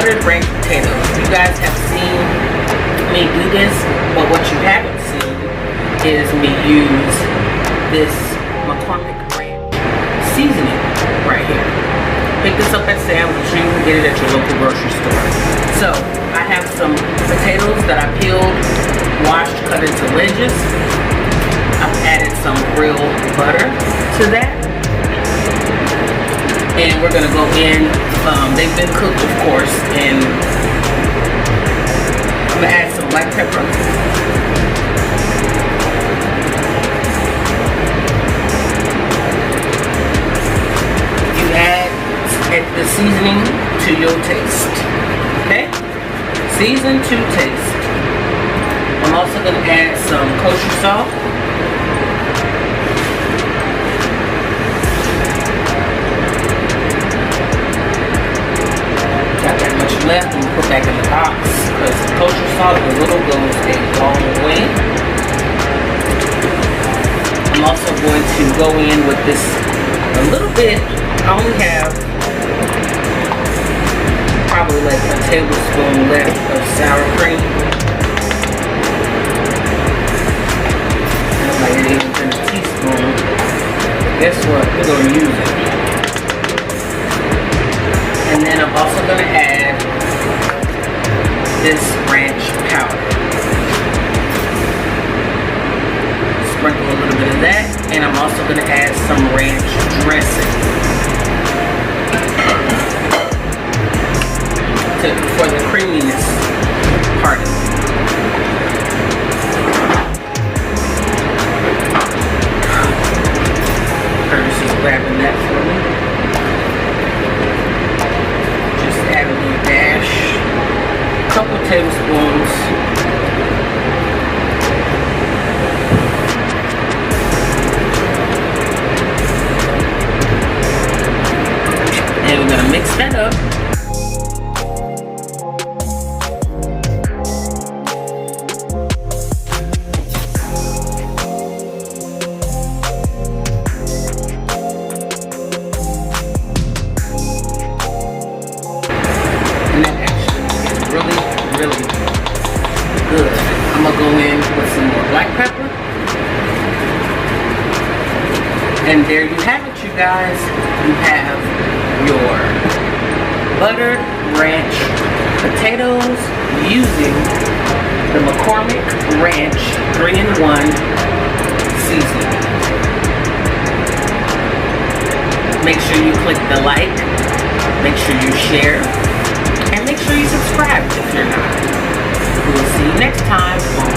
buttered ranch potatoes. You guys have seen me do this, but what you haven't seen is me use this McCormick Ranch seasoning right here. Pick this up at Sam's, or you can get it at your local grocery store. So I have some potatoes that I peeled, washed, cut into wedges. I've added some real butter to that. And we're gonna go in, they've been cooked of course, and I'm gonna add some black pepper. You add the seasoning to your taste, okay? Season to taste. I'm also gonna add some kosher salt. Left and put back in the box because kosher salt, the little goes a long way. I'm also going to go in with this a little bit. I only have probably like a tablespoon left of sour cream. I might even been a teaspoon. Guess what? We're going to use it. And then I'm also going to add this ranch powder. Sprinkle a little bit of that, and I'm also going to add some ranch dressing for the creaminess part. Curtis is grabbing that for me. Add a little dash, a couple tablespoons. And we're gonna mix that up. Really good. I'm gonna go in with some more black pepper. And there you have it, you guys. You have your buttered ranch potatoes using the McCormick Ranch 3-in-1 seasoning. Make sure you click the like, make sure you share, and make sure you subscribe if you're not. We will see you next time on